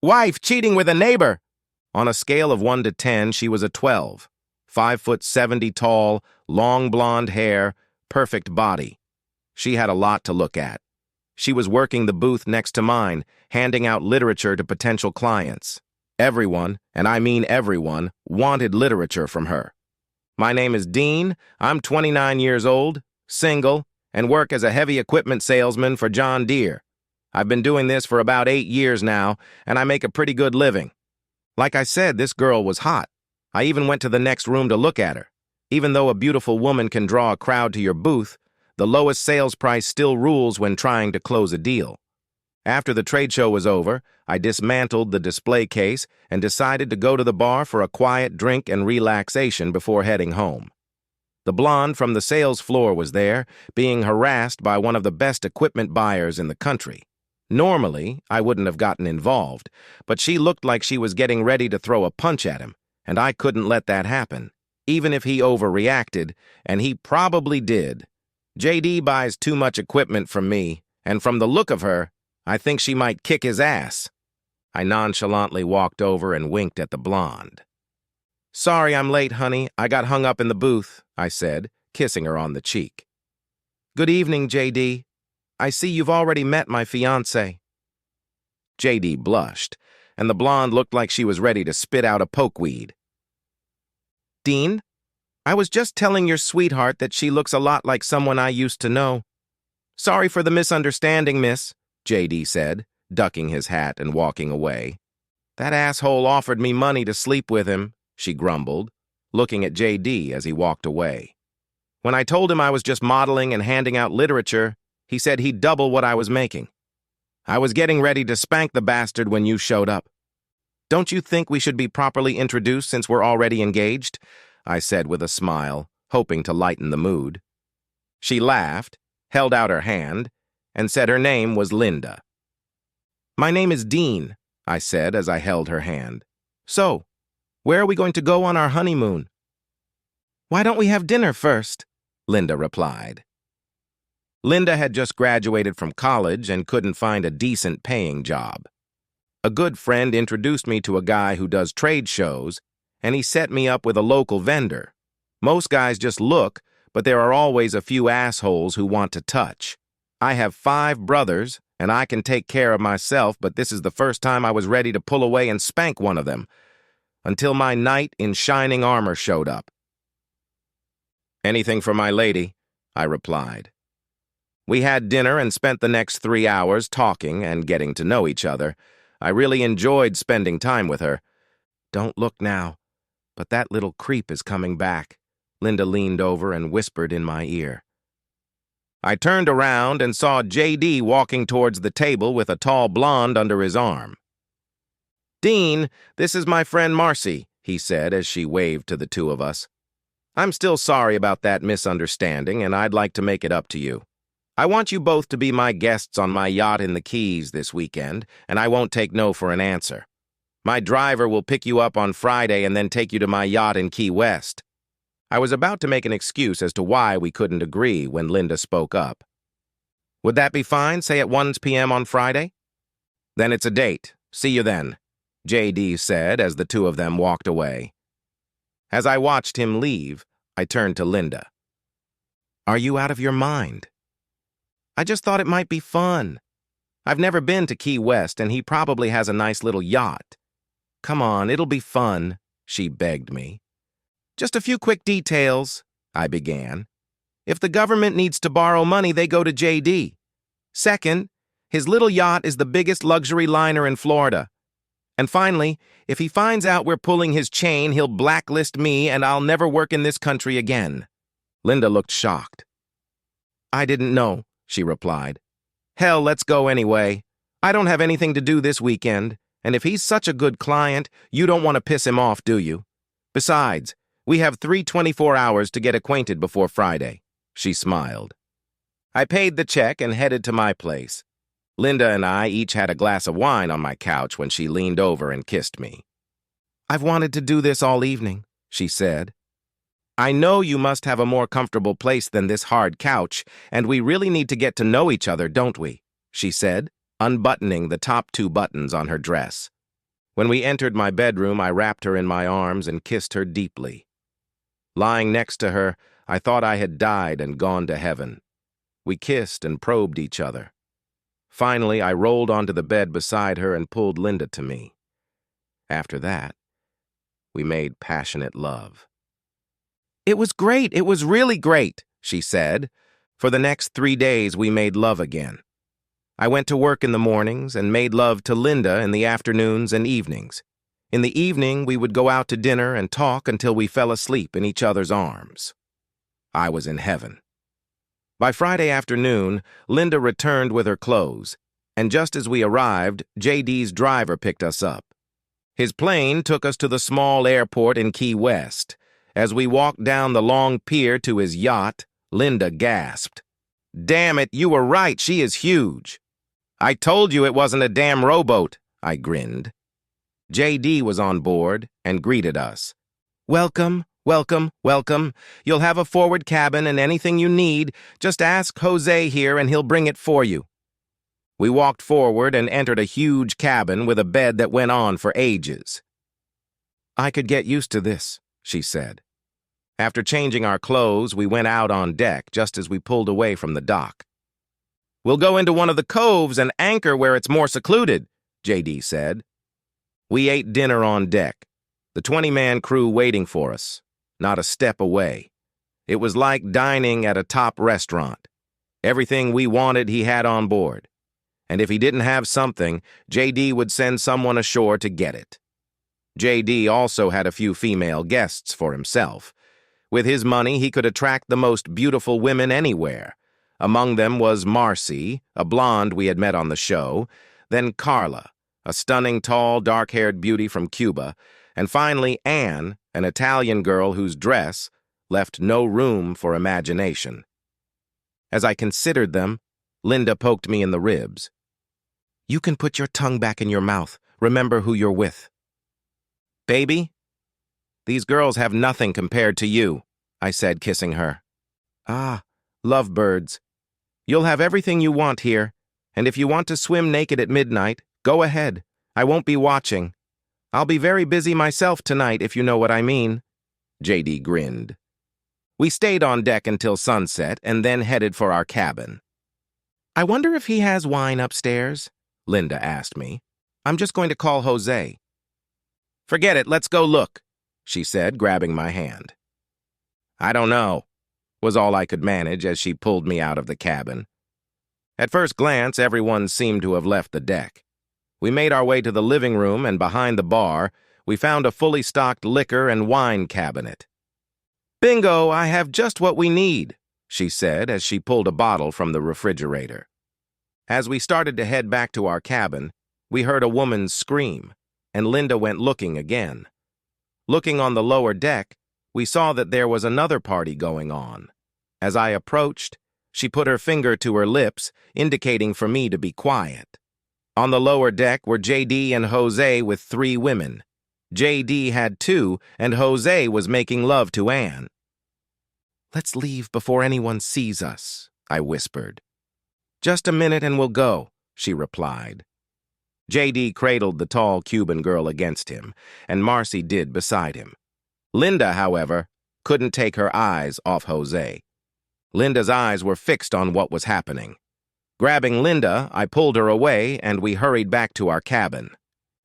Wife cheating with a neighbor. On a scale of 1 to 10, she was a 12. 5'70" tall, long blonde hair, perfect body. She had a lot to look at. She was working the booth next to mine, handing out literature to potential clients. Everyone, and I mean everyone, wanted literature from her. My name is Dean. I'm 29 years old, single, and work as a heavy equipment salesman for John Deere. I've been doing this for about 8 years now, and I make a pretty good living. Like I said, this girl was hot. I even went to the next room to look at her. Even though a beautiful woman can draw a crowd to your booth, the lowest sales price still rules when trying to close a deal. After the trade show was over, I dismantled the display case and decided to go to the bar for a quiet drink and relaxation before heading home. The blonde from the sales floor was there, being harassed by one of the best equipment buyers in the country. Normally, I wouldn't have gotten involved, but she looked like she was getting ready to throw a punch at him, and I couldn't let that happen, even if he overreacted, and he probably did. JD buys too much equipment from me, and from the look of her, I think she might kick his ass. I nonchalantly walked over and winked at the blonde. "Sorry I'm late, honey. I got hung up in the booth," I said, kissing her on the cheek. "Good evening, JD. I see you've already met my fiancée." JD blushed, and the blonde looked like she was ready to spit out a pokeweed. "Dean, I was just telling your sweetheart that she looks a lot like someone I used to know." "Sorry for the misunderstanding, miss," JD said, ducking his hat and walking away. "That asshole offered me money to sleep with him," she grumbled, looking at JD as he walked away. "When I told him I was just modeling and handing out literature, he said he'd double what I was making. I was getting ready to spank the bastard when you showed up. Don't you think we should be properly introduced since we're already engaged?" I said with a smile, hoping to lighten the mood. She laughed, held out her hand, and said her name was Linda. "My name is Dean," I said as I held her hand. "So, where are we going to go on our honeymoon?" "Why don't we have dinner first?" Linda replied. Linda had just graduated from college and couldn't find a decent paying job. A good friend introduced me to a guy who does trade shows, and he set me up with a local vendor. Most guys just look, but there are always a few assholes who want to touch. I have 5 brothers, and I can take care of myself, but this is the first time I was ready to pull away and spank one of them, until my knight in shining armor showed up. "Anything for my lady," I replied. We had dinner and spent the next 3 hours talking and getting to know each other. I really enjoyed spending time with her. "Don't look now, but that little creep is coming back," Linda leaned over and whispered in my ear. I turned around and saw JD walking towards the table with a tall blonde under his arm. "Dean, this is my friend Marcy," he said as she waved to the two of us. "I'm still sorry about that misunderstanding, and I'd like to make it up to you. I want you both to be my guests on my yacht in the Keys this weekend, and I won't take no for an answer. My driver will pick you up on Friday and then take you to my yacht in Key West." I was about to make an excuse as to why we couldn't agree when Linda spoke up. "Would that be fine, say at 1 p.m. on Friday?" "Then it's a date. See you then," JD said as the two of them walked away. As I watched him leave, I turned to Linda. "Are you out of your mind?" "I just thought it might be fun. I've never been to Key West, and he probably has a nice little yacht. Come on, it'll be fun," she begged me. "Just a few quick details," I began. "If the government needs to borrow money, they go to JD. Second, his little yacht is the biggest luxury liner in Florida. And finally, if he finds out we're pulling his chain, he'll blacklist me and I'll never work in this country again." Linda looked shocked. "I didn't know," she replied. "Hell, let's go anyway. I don't have anything to do this weekend, and if he's such a good client, you don't want to piss him off, do you? Besides, we have 24 hours to get acquainted before Friday." She smiled. I paid the check and headed to my place. Linda and I each had a glass of wine on my couch when she leaned over and kissed me. "I've wanted to do this all evening," she said. "I know you must have a more comfortable place than this hard couch, and we really need to get to know each other, don't we?" she said, unbuttoning the top 2 buttons on her dress. When we entered my bedroom, I wrapped her in my arms and kissed her deeply. Lying next to her, I thought I had died and gone to heaven. We kissed and probed each other. Finally, I rolled onto the bed beside her and pulled Linda to me. After that, we made passionate love. "It was great, it was really great," she said. For the next 3 days, we made love again. I went to work in the mornings and made love to Linda in the afternoons and evenings. In the evening, we would go out to dinner and talk until we fell asleep in each other's arms. I was in heaven. By Friday afternoon, Linda returned with her clothes, and just as we arrived, JD's driver picked us up. His plane took us to the small airport in Key West. As we walked down the long pier to his yacht, Linda gasped. "Damn it, you were right, she is huge." "I told you it wasn't a damn rowboat," I grinned. JD was on board and greeted us. "Welcome, welcome, welcome. You'll have a forward cabin and anything you need, just ask Jose here and he'll bring it for you." We walked forward and entered a huge cabin with a bed that went on for ages. "I could get used to this," she said. After changing our clothes, we went out on deck just as we pulled away from the dock. "We'll go into one of the coves and anchor where it's more secluded," JD said. We ate dinner on deck, the 20-man crew waiting for us, not a step away. It was like dining at a top restaurant. Everything we wanted he had on board. And if he didn't have something, JD would send someone ashore to get it. JD also had a few female guests for himself. With his money, he could attract the most beautiful women anywhere. Among them was Marcy, a blonde we had met on the show, then Carla, a stunning, tall, dark-haired beauty from Cuba, and finally Anne, an Italian girl whose dress left no room for imagination. As I considered them, Linda poked me in the ribs. "You can put your tongue back in your mouth. Remember who you're with." "Baby, these girls have nothing compared to you," I said, kissing her. "Ah, lovebirds. You'll have everything you want here, and if you want to swim naked at midnight, go ahead. I won't be watching. I'll be very busy myself tonight, if you know what I mean." JD grinned. We stayed on deck until sunset and then headed for our cabin. "I wonder if he has wine upstairs?" Linda asked me. "I'm just going to call Jose." "Forget it, let's go look," she said, grabbing my hand. "I don't know," was all I could manage as she pulled me out of the cabin. At first glance, everyone seemed to have left the deck. We made our way to the living room, and behind the bar, we found a fully stocked liquor and wine cabinet. "Bingo, I have just what we need," she said as she pulled a bottle from the refrigerator. As we started to head back to our cabin, we heard a woman's scream, and Linda went looking again. Looking on the lower deck, we saw that there was another party going on. As I approached, she put her finger to her lips, indicating for me to be quiet. On the lower deck were JD and Jose with 3 women. JD had 2, and Jose was making love to Anne. "Let's leave before anyone sees us," I whispered. "Just a minute and we'll go," she replied. JD cradled the tall Cuban girl against him, and Marcy did beside him. Linda, however, couldn't take her eyes off Jose. Linda's eyes were fixed on what was happening. Grabbing Linda, I pulled her away, and we hurried back to our cabin.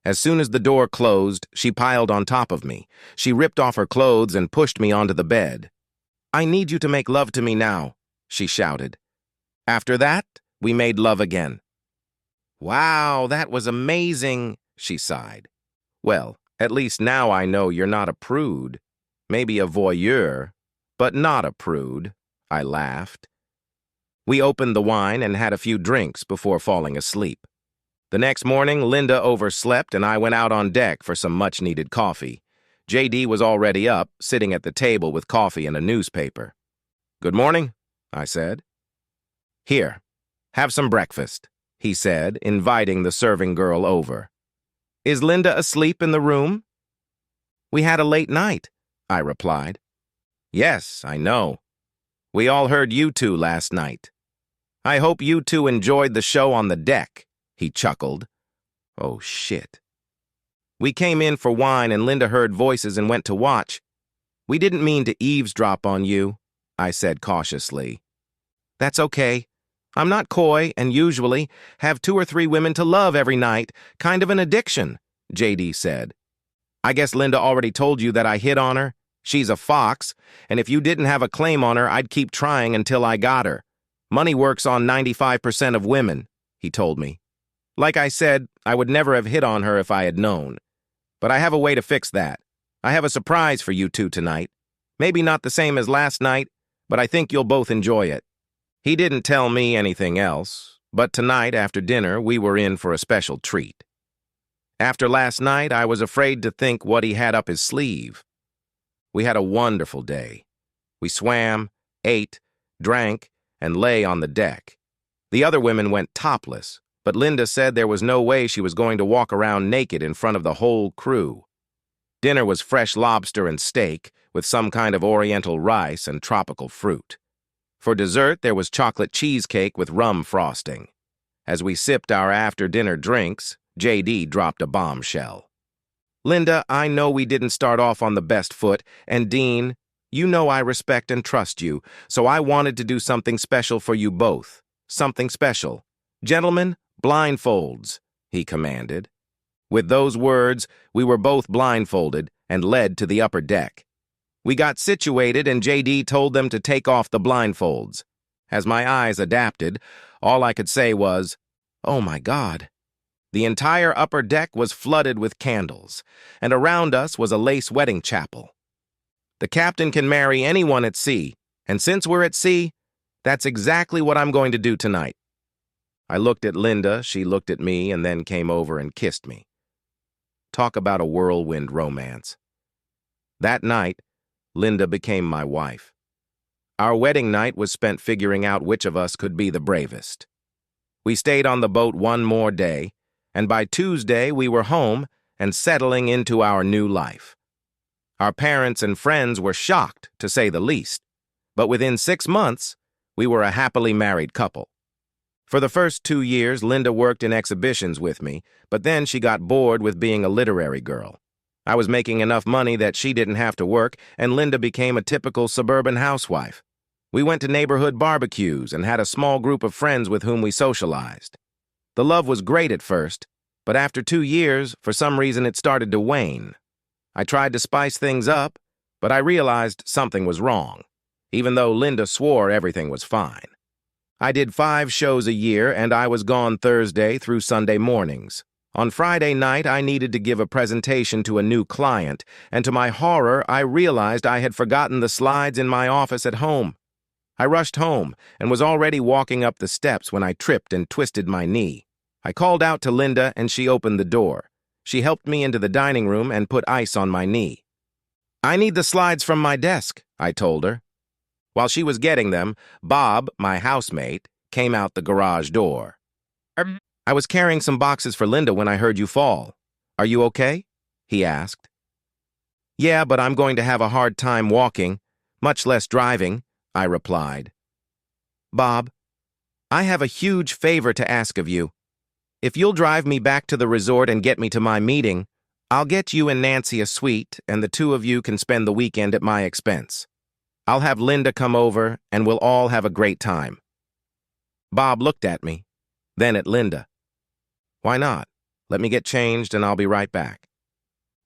As soon as the door closed, she piled on top of me. She ripped off her clothes and pushed me onto the bed. "I need you to make love to me now," she shouted. After that, we made love again. "Wow, that was amazing," she sighed. "Well, at least now I know you're not a prude. Maybe a voyeur, but not a prude," I laughed. We opened the wine and had a few drinks before falling asleep. The next morning, Linda overslept and I went out on deck for some much-needed coffee. JD was already up, sitting at the table with coffee and a newspaper. "Good morning," I said. "Here, have some breakfast," he said, inviting the serving girl over. "Is Linda asleep in the room?" "We had a late night," I replied. "Yes, I know. We all heard you two last night. I hope you two enjoyed the show on the deck," he chuckled. Oh, shit. We came in for wine and Linda heard voices and went to watch. We didn't mean to eavesdrop on you, I said cautiously. That's okay. I'm not coy and usually have 2 or 3 women to love every night, kind of an addiction, JD said. I guess Linda already told you that I hit on her. She's a fox, and if you didn't have a claim on her, I'd keep trying until I got her. Money works on 95% of women, he told me. Like I said, I would never have hit on her if I had known. But I have a way to fix that. I have a surprise for you two tonight. Maybe not the same as last night, but I think you'll both enjoy it. He didn't tell me anything else, but tonight after dinner we were in for a special treat. After last night, I was afraid to think what he had up his sleeve. We had a wonderful day. We swam, ate, drank, and lay on the deck. The other women went topless, but Linda said there was no way she was going to walk around naked in front of the whole crew. Dinner was fresh lobster and steak, with some kind of oriental rice and tropical fruit. For dessert, there was chocolate cheesecake with rum frosting. As we sipped our after-dinner drinks, JD dropped a bombshell. Linda, I know we didn't start off on the best foot, and Dean, you know I respect and trust you, so I wanted to do something special for you both. Something special. Gentlemen, blindfolds, he commanded. With those words, we were both blindfolded and led to the upper deck. We got situated and JD told them to take off the blindfolds. As my eyes adapted, all I could say was, "Oh my God." The entire upper deck was flooded with candles, and around us was a lace wedding chapel. The captain can marry anyone at sea, and since we're at sea, that's exactly what I'm going to do tonight. I looked at Linda, she looked at me, and then came over and kissed me. Talk about a whirlwind romance. That night, Linda became my wife. Our wedding night was spent figuring out which of us could be the bravest. We stayed on the boat one more day, and by Tuesday we were home and settling into our new life. Our parents and friends were shocked, to say the least, but within 6 months, we were a happily married couple. For the first 2 years, Linda worked in exhibitions with me, but then she got bored with being a literary girl. I was making enough money that she didn't have to work, and Linda became a typical suburban housewife. We went to neighborhood barbecues and had a small group of friends with whom we socialized. The love was great at first, but after 2 years, for some reason it started to wane. I tried to spice things up, but I realized something was wrong, even though Linda swore everything was fine. I did 5 shows a year, and I was gone Thursday through Sunday mornings. On Friday night, I needed to give a presentation to a new client, and to my horror, I realized I had forgotten the slides in my office at home. I rushed home and was already walking up the steps when I tripped and twisted my knee. I called out to Linda, and she opened the door. She helped me into the dining room and put ice on my knee. "I need the slides from my desk," I told her. While she was getting them, Bob, my housemate, came out the garage door. "I was carrying some boxes for Linda when I heard you fall. Are you okay?" he asked. "Yeah, but I'm going to have a hard time walking, much less driving," I replied. "Bob, I have a huge favor to ask of you. If you'll drive me back to the resort and get me to my meeting, I'll get you and Nancy a suite, and the 2 of you can spend the weekend at my expense. I'll have Linda come over, and we'll all have a great time." Bob looked at me, then at Linda. "Why not? Let me get changed, and I'll be right back."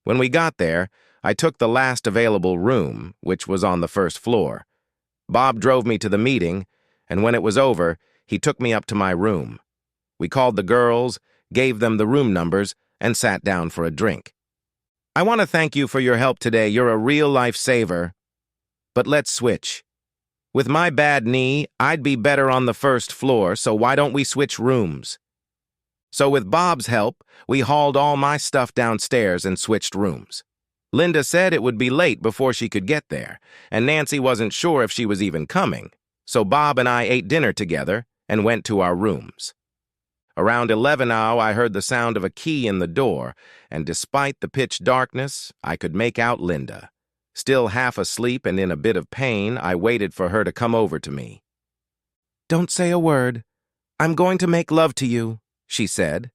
When we got there, I took the last available room, which was on the first floor. Bob drove me to the meeting, and when it was over, he took me up to my room. We called the girls, gave them the room numbers, and sat down for a drink. "I want to thank you for your help today. You're a real lifesaver. But let's switch. With my bad knee, I'd be better on the first floor, so why don't we switch rooms?" So with Bob's help, we hauled all my stuff downstairs and switched rooms. Linda said it would be late before she could get there, and Nancy wasn't sure if she was even coming, so Bob and I ate dinner together and went to our rooms. Around 11 I heard the sound of a key in the door, and despite the pitch darkness, I could make out Linda. Still half asleep and in a bit of pain, I waited for her to come over to me. "Don't say a word. I'm going to make love to you," she said.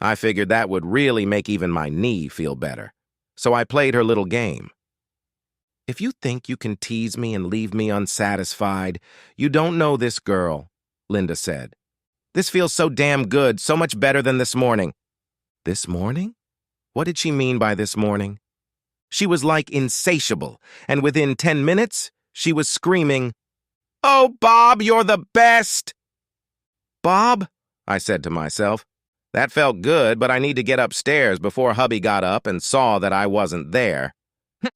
I figured that would really make even my knee feel better. So I played her little game. If you think you can tease me and leave me unsatisfied, you don't know this girl, Linda said. This feels so damn good, so much better than this morning. This morning? What did she mean by this morning? She was like insatiable, and within 10 minutes, she was screaming, "Oh, Bob, you're the best!" Bob? I said to myself. That felt good, but I need to get upstairs before hubby got up and saw that I wasn't there.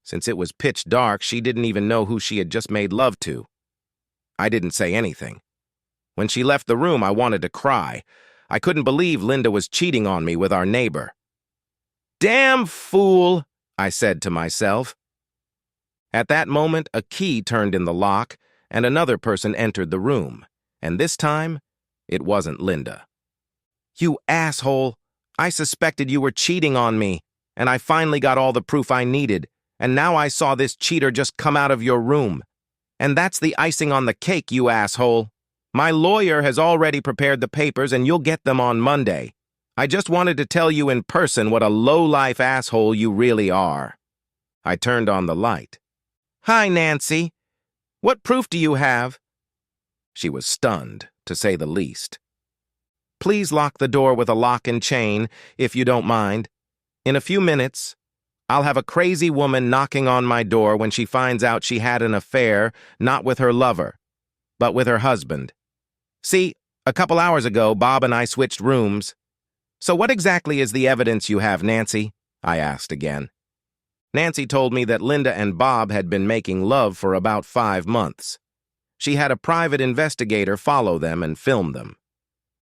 Since it was pitch dark, she didn't even know who she had just made love to. I didn't say anything. When she left the room, I wanted to cry. I couldn't believe Linda was cheating on me with our neighbor. Damn fool, I said to myself. At that moment, a key turned in the lock, and another person entered the room. And this time, it wasn't Linda. You asshole! I suspected you were cheating on me, and I finally got all the proof I needed, and now I saw this cheater just come out of your room. And that's the icing on the cake, you asshole. My lawyer has already prepared the papers, and you'll get them on Monday. I just wanted to tell you in person what a low-life asshole you really are. I turned on the light. Hi, Nancy. What proof do you have? She was stunned, to say the least. Please lock the door with a lock and chain, if you don't mind. In a few minutes, I'll have a crazy woman knocking on my door when she finds out she had an affair, not with her lover, but with her husband. See, a couple hours ago, Bob and I switched rooms. So what exactly is the evidence you have, Nancy? I asked again. Nancy told me that Linda and Bob had been making love for about 5 months. She had a private investigator follow them and film them.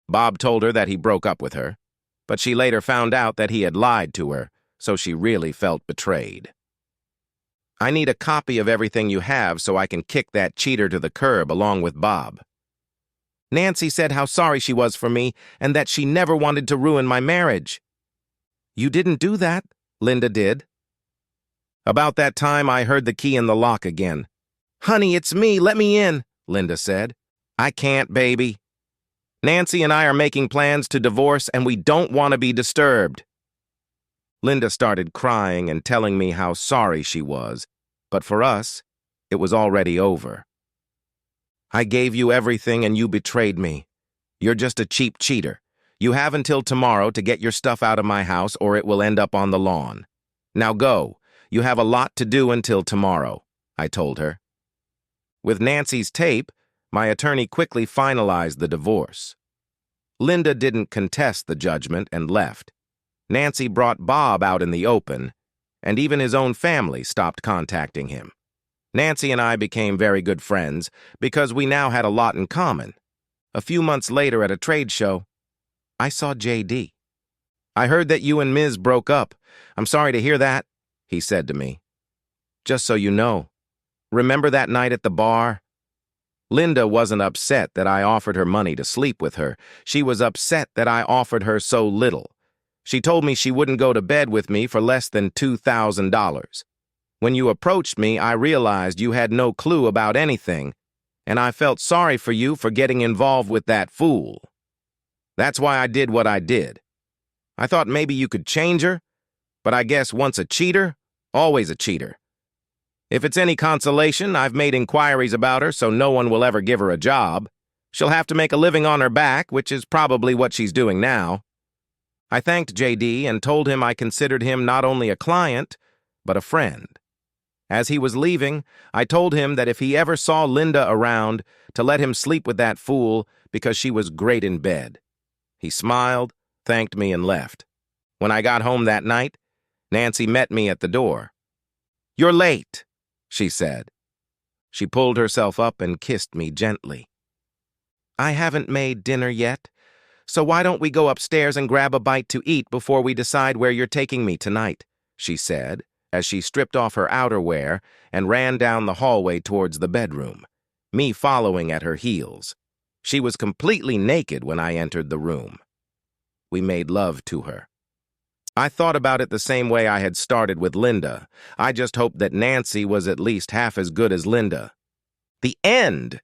Bob told her that he broke up with her, but she later found out that he had lied to her, so she really felt betrayed. I need a copy of everything you have so I can kick that cheater to the curb along with Bob. Nancy said how sorry she was for me and that she never wanted to ruin my marriage. You didn't do that, Linda did. About that time, I heard the key in the lock again. Honey, it's me, let me in, Linda said. I can't, baby. Nancy and I are making plans to divorce and we don't want to be disturbed. Linda started crying and telling me how sorry she was, but for us, it was already over. I gave you everything and you betrayed me. You're just a cheap cheater. You have until tomorrow to get your stuff out of my house or it will end up on the lawn. Now go. You have a lot to do until tomorrow, I told her. With Nancy's tape, my attorney quickly finalized the divorce. Linda didn't contest the judgment and left. Nancy brought Bob out in the open, and even his own family stopped contacting him. Nancy and I became very good friends because we now had a lot in common. A few months later at a trade show, I saw J.D. I heard that you and Ms. broke up. I'm sorry to hear that, he said to me. Just so you know, remember that night at the bar? Linda wasn't upset that I offered her money to sleep with her. She was upset that I offered her so little. She told me she wouldn't go to bed with me for less than $2,000. When you approached me, I realized you had no clue about anything, and I felt sorry for you for getting involved with that fool. That's why I did what I did. I thought maybe you could change her, but I guess once a cheater, always a cheater. If it's any consolation, I've made inquiries about her so no one will ever give her a job. She'll have to make a living on her back, which is probably what she's doing now. I thanked J.D. and told him I considered him not only a client, but a friend. As he was leaving, I told him that if he ever saw Linda around, to let him sleep with that fool because she was great in bed. He smiled, thanked me, and left. When I got home that night, Nancy met me at the door. "You're late," she said. She pulled herself up and kissed me gently. "I haven't made dinner yet, so why don't we go upstairs and grab a bite to eat before we decide where you're taking me tonight," she said, as she stripped off her outerwear and ran down the hallway towards the bedroom, me following at her heels. She was completely naked when I entered the room. We made love to her. I thought about it the same way I had started with Linda. I just hoped that Nancy was at least half as good as Linda. The end!